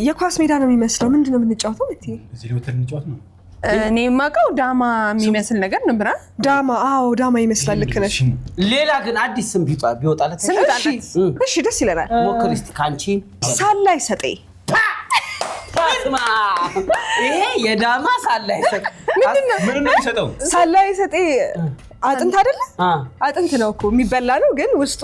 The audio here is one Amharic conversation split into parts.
የኳስ ሜዳ ነው የሚመስለው ምንድነው የምንጫወተው እንዴ እዚህ ነው ተንጫወት ነው እኔ ማቀው ዳማ የሚመስል ነገር ነበር ዳማ ዳማ ይመስላል ልክ ነሽ ሌላ ግን አዲስ ስም ቢወጣለት እሺ ደስ ይለናል ሞክሪ እስቲ ካንቺ ሳላይ ሰጤ ታስማ ይሄ የዳማ ሳላይ ሰጤ ምን ነው የሚሰጠው ሳላይ ሰጤ አጥንት አይደለ አጥንት ነው እኮ የሚበላ ነው ግን ውስጡ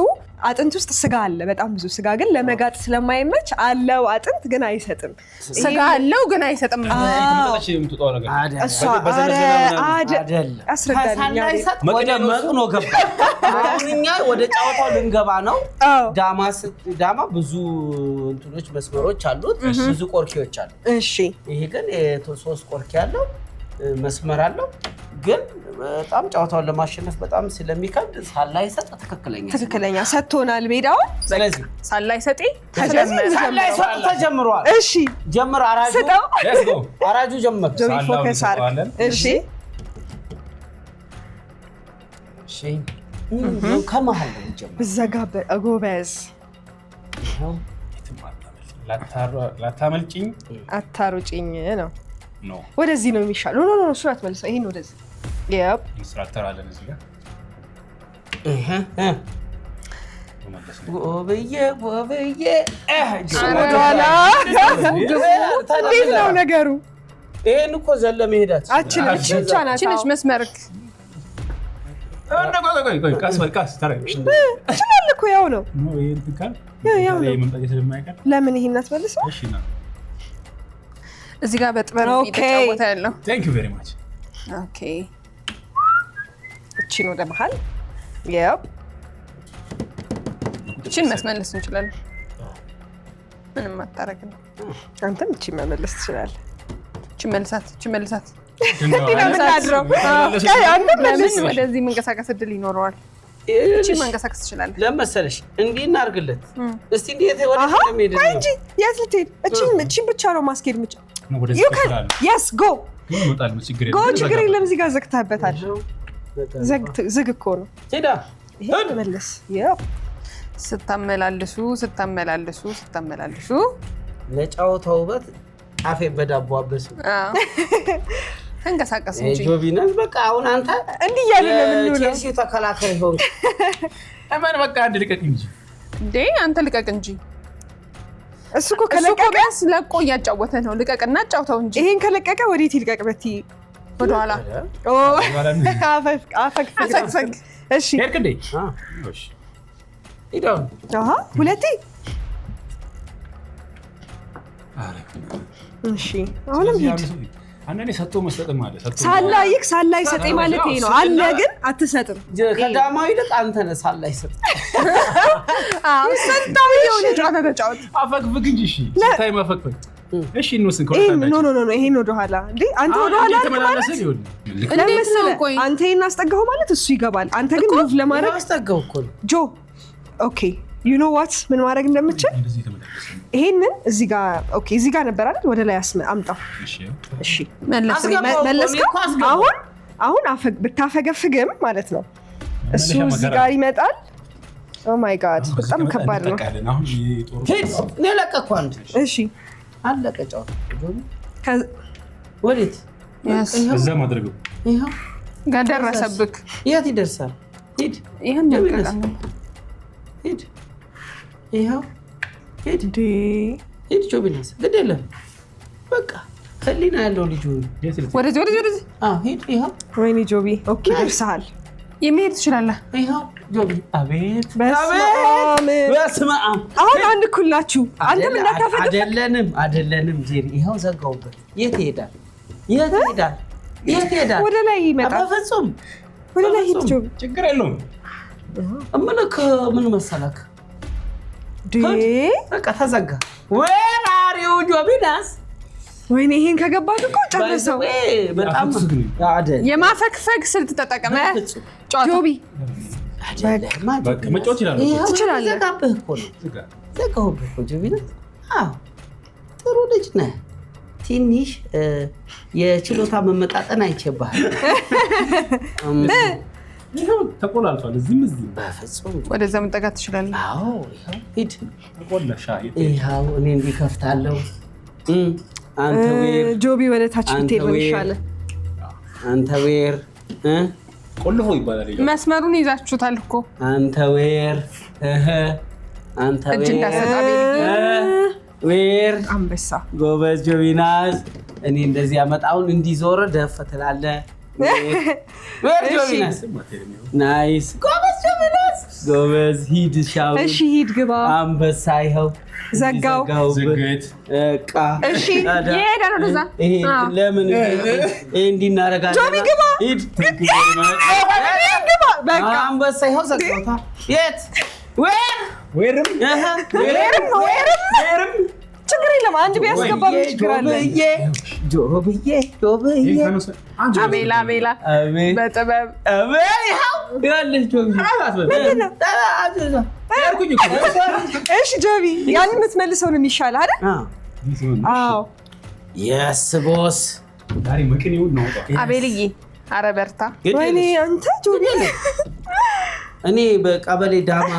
አጥንት ውስጥ ስጋ አለ በጣም ብዙ ስጋ ግን ለመጋጥ ስለማይመች አለው አጥንት ግን አይሰጥም ስጋ አለው ግን አይሰጥም ተመጣጣች የምትጠው ነገር አይደል አስረዳልኝ ወደ መጥኖ ገባ አሁንኛ ወደ ጫወታው ልንገባ ነው ዳማ ብዙ እንትኖች መስመሮች አሉት ብዙ ቆርኪዎች አሉ እሺ ይሄ ግን ሶስት ቆርኪ ያለው መስመር አለው ግን በጣም ጫወታውን ለማሸነፍ በጣም ስለሚከብድ ሳላይ ሰጥ ትክክለኛ ሰጥቶናል ሜዳው ስለዚህ ሳላይ ሰጤ ተጀምሯል እሺ ጀምር አራጁ ሌትስ ጎ አራጁ ጀምር ጆቢ ፎከስ አድርግ እሺ እሺ ከመሃል ነው ጀምር በዘጋበ ጎበዝ ላታመልጭኝ አታሩጭኝ ነው ነው ወደዚህ ነው የሚሻለው ኖ ሱራት መልሰው ይሄን ወደዚህ ያፕ ኢንስትራክተር አለን እዚህ ጋር ወበየ እንዴት ነው ነገሩ ይሄን እኮ ዘለ መሄዳት አችልሽ መስመርክ ቆይ ካስ ታረሽ ይችላል እኮ ያው ነው ይሄን ትካል ያው ነው መምጣት ስለማይቀር ለምን ይሄን አትመልሰው እሺ ነው እዚህ ጋር በጥበብ እየተጫወተ ያለው Thank you very much ኦኬ እቺ ነው ደማሃል ያፕ እቺን መስመለስ እንችላለን ምንም አታረግም አንተም እቺ መመለስ ትችላለህ እቺ መልሳት እንዲናድረው ለምን ወደዚህ መንቀሳቀስ እድል ይኖረዋል እቺ መንቀሳቀስ ትችላለህ ለምሳሌ እንዴ እናርግለት እስቲ እንዴት ወደ ሜዳ ነው እንጂ የት ልትሄድ እቺን ብቻ ነው ማስኬድ ምጭ ነው ወደዚህ ይችላል yes go ይመጣል ችግር የለም እዚህ ጋር ዘግተህበታል ዝግ እኮ ነው ሄዳ ይሄ ተመለስ ያው ስተመላልሱ ለጫወታው ውበት አፌ በዳቦ አበሱ ተንቀሳቀስ እንጂ ጆቢናስ በቃ አሁን አንተ እንዴ ያለ ለምን ነው ቼልሲ ተከላካይ ሆን አማን በቃ አንድ ልቀቅ እንጂ እንዴ አንተ ልቀቅ እንጂ እሱ እኮ ከለቀቀስ ለቆ ያጫወተ ነው ልቀቅና ጫውታው እንጂ ይሄን ከለቀቀ ወዴት ይልቀቅ በቲ ወደኋላ አፈግፈግ እሺ ሄድክ እንዴ እሺ ይዳው ሁለቴ እሺ አሁንም ሂድ አንዴ ሰጥቶ መስጠትም አለ ሳላይ ሰጤ ማለት ይሄ ነው አለ ግን አትሰጥም ከዳማው ይልቅ አንተ ነህ ሳላይ ሰጥ ሰጣው የሆነ ጫወታ ተጫወት አፈግፍግ እንጂ እሺ ስታይ ማፈግፍግ እሺ እንወስን ኖ ይሄ ነው ወደኋላ እንዴ አንተ ወደኋላ ተመላለሰ ይሁን ለምሳሌ አንተ እናስጠጋው ማለት እሱ ይገባል አንተ ግን ሙቭ ለማድረግ አስጠጋው እኮ ጆ ኦኬ you know what ምን ማድረግ እንደምትችል ይሄንን እዚህ ጋር ኦኬ እዚህ ጋር ነበር አይደል ወደ ላይ አምጣው እሺ መለስከው አሁን ብታፈገፍግም ማለት ነው እሱ እዚህ ጋር ይመጣል ኦ ማይ ጋድ በጣም ከባድ ነው ሄድ ለቀቀው አንተ እሺ አለቀ ጫወታ ወዴት እዛ ማድረገው ይሄው ጋር ደረሰብክ የት ይደርሳል ሂድ ይሄን ደቀቀ ሂድ ይሄው ሂድ ጆቢናስ ግድ የለም በቃ ህሊና ያለው ልጅ ወደዚህ ሂድ ይሄው ወይኔ ጆቢ ኦኬ ደርሰሃል የሚሄድ ትችላለህ ይሄው ጆቢ አቤት በስመ አብ አሁን አንድ እኩል ናችሁ አንተም እንዳታፈግ አይደለንም ጄሪ ይሄው ዘጋውበት የት ይሄዳል ወደ ላይ ይመጣል በፍጹም ወደ ላይ ሂድ ጆቢ ችግር የለውም እምልክ ምን መሰለክ በቃ ተዘጋ where are you ጆቢናስ ወይኔ ይሄን ከገባክ እኮ ጨርሰው በጣም አይደል የማፈግፈግ ስልት ተጠቀመ ጆቢ በቃ መጫወት ትችላለህ ዘጋብህ እኮ ነው ዘጋሁብህ እኮ ጆቢናስ ጥሩ ልጅ ነህ ትንሽ የችሎታ መመጣጠን አይቼብሃል ይሄው ተቆላልቷል እዚህም በፍጹም ወደዛ መጠጋት ትችላለህ አዎ ይሄው ሂድ ተቆላሻ ይሄው እኔ እንዲከፍታለሁ አንተ ዌር ጆቢ ወደ ታች ብትሄድ ነው ይሻላል አንተ ዌር ቆልፎ ይባላል መስመሩን ይዛችሁታል እኮ አንተ ዌር አንተ እጅ እንዳሰጣቢ ዌር አንበሳ ጎበዝ ጆቢናስ እኔ እንደዚህ ያመጣውን እንዲዞር ደፈተላለ ዌር ጆቢናስ ናይስ ጎበዝ ጆቢናስ ጎበዝ ሂድ ሻው እሺ ሂድ ግባ አንበሳ ይኸው ዘጋው ዝግት ቃ እሺ ይሄዳል ወደዛ ይሄ ለምን እንዲናረጋለን ጆቢ ግባ ሂድ ግባ በቃ አንበሳ ይኸው ዘጋውታ የት ዌርም ችግር የለም አንድ ቢያስገባ ችግር አለ ጆብዬ አቤላ በጥበብ እሺ ጆቢ ያን የምትመልሰው ነው የሚሻለው አይደል አዎ የስ ቦስ ዛሬ መቅኔው ነው አቤልዬ ኧረ በርታ ወይኔ አንተ ጆቢ እኔ በቀበሌ ዳማ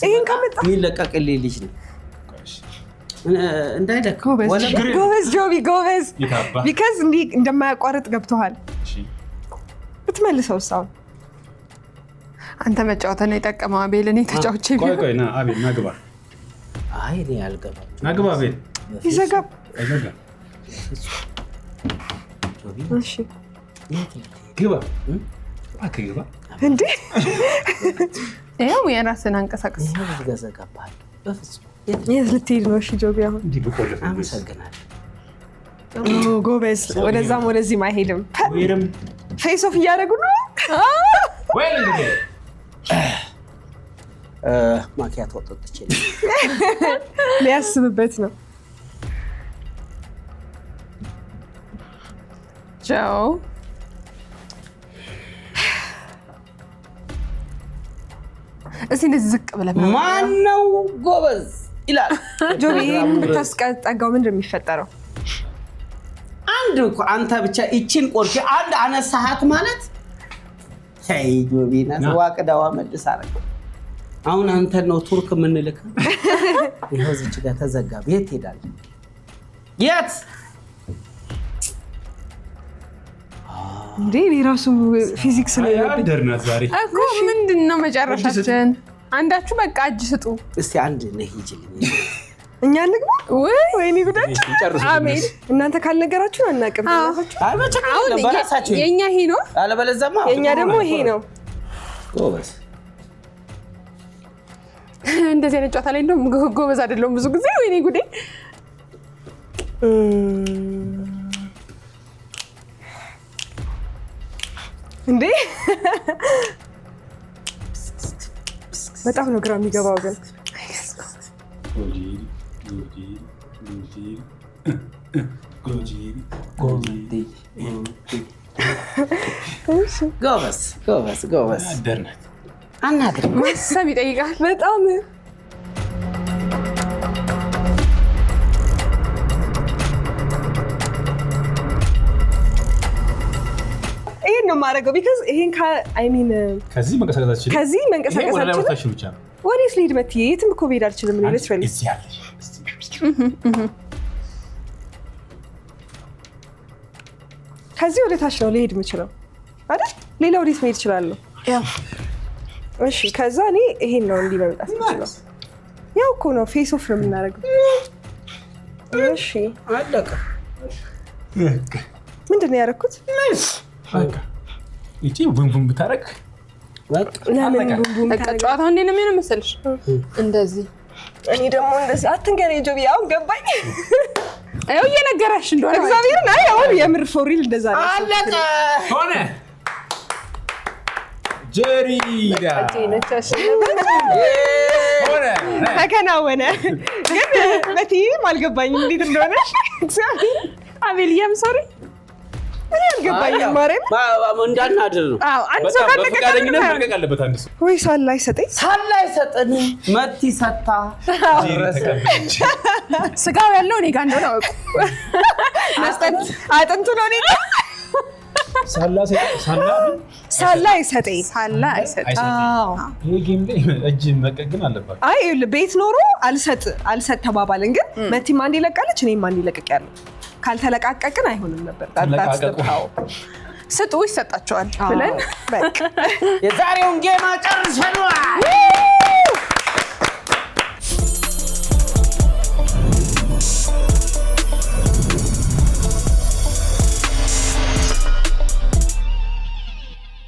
ይሄን ካመጣ የሚለቀቅልኝ ልጅ ነው እንዳይደክ ጎበዝ ጆቢ ጎበዝ ቢካዝ እንዲህ እንደማያቋርጥ ገብቶሃል ብትመልሰው ሳው አንተ መጫወተን የጠቀመው አቤል እኔ ተጫውቼ ቆይ ና አቤል ና ግባ አይ እኔ አልገባም ና ግባ አቤል ይዘጋብ እሺ ግባ ግባ እንዴ ይኸው የራስን አንቀሳቀስ ይኸው ዝገዘጋባል በፍጹም የት ልትሄድ ነው እሺ ጆቢ አሁን እንዲህ በቆልፍ አመሰግናለሁ ጎበዝ ወደዛም ወደዚህም አይሄድም ወይም ፌስ ኦፍ እያደረጉ ነው ወይ እንዴ ማኪያቶ ወጥቼ ሊያስብበት ነው ጃው እስቲ እንደዚህ ዝቅ ብለህ ማን ነው ጎበዝ ይላል ጆቢ ይሄን ብታስቀጣጋው ምንድን ነው የሚፈጠረው አንድ እኮ አንተ ብቻ እቺን ቆርጬ አንድ አነሳሃት ማለት ሄይ ጆቢና ዋቅዳዋ መልስ አረጋ አሁን አንተ ነው ቱርክ ምንልከ ይሄው እዚህ ጋር ተዘጋ ቤት ሄዳል የት እንዴ ራሱ ፊዚክስ ነው ያደርና ዛሬ እኮ ምንድነው መጨረሻችን አንዳችሁ በቃ እጅ ስጡ እስቲ አንድ ነህ ይጅልኝ እኛ እንግባ ወይኔ ጉዳችን አሜን እናንተ ካልነገራችሁ አናውቅም አይ በቸካው በራሳችሁ የኛ ይሄ ነው አለበለዚያማ የኛ ደግሞ ይሄ ነው ጎበዝ እንደዚህ አይነት ጨዋታ ላይ እንደውም ጎበዝ አይደለም ብዙ ጊዜ ወይኔ ጉዴ እንዴ በጣም ነው ግራ የሚገባው ግን ጎበዝ አናድር ማሰብ ይጠይቃል በጣም ይሄን ነው የማደርገው ቢካዝ ይሄን አይ ሚን ከዚህ መንቀሳቀሳችን ብቻ ነው ወዴት ልሂድ መትዬ የትም እኮ ብሄድ አልችልም እኔ ሌትራሊ እዚህ ያለሽ ከዚህ ወደ ታች ነው ልሄድ የምችለው አይደል ሌላ ወዴት መሄድ እችላለሁ እሺ ከዛ እኔ ይሄን ነው እንዲህ መምጣት የምችለው ያው እኮ ነው ፌስ ኦፍ ነው የምናደርገው እሺ አለቀ ምንድን ነው ያደረኩት እቺ ቡም ብታረግ ለምን ቡም በቃ ጨዋታው እንዴት ነው የሚሆነው መሰለሽ እንደዚህ እኔ ደግሞ እንደዚህ አትንገረኝ ጆቢ አሁን ገባኝ አዩ እየነገረሽ እንደሆነ እግዚአብሔር ላይ አሁን የምር ፎሪል እንደዛ ነው አለቀ ሆነ ጀሪዳ ሆነ ተከናወነ ግን መትዬም አልገባኝም እንዴት እንደሆነ እግዚአብሔር አቤልዬም ሶሪ እኔ አልገባኝም ማርያም እንዳናድር ነው አንድ ሰው በፈቃደኝነት መልቀቅ አለበት አንድ ሰው ወይ ሳላይ ሰጠኝ ሳላይሰጠን መቲ ሰታ ስጋው ያለው እኔ ጋር እንደሆነ አውቁ አጥንቱ ነው እኔ ሳላ አይሰጠኝ ይሄ ጌም ላይ እጅ መቀግን አለባት። አይ ቤት ኖሮ አልሰጥ ተባባልን። ግን መቲም አንድ ይለቃለች እኔም አንድ ይለቅቅ ያለው ካልተለቃቀቅን አይሆንም ነበር። ስጡ ይሰጣቸዋል ብለን የዛሬውን ጌም ጨርሰናል።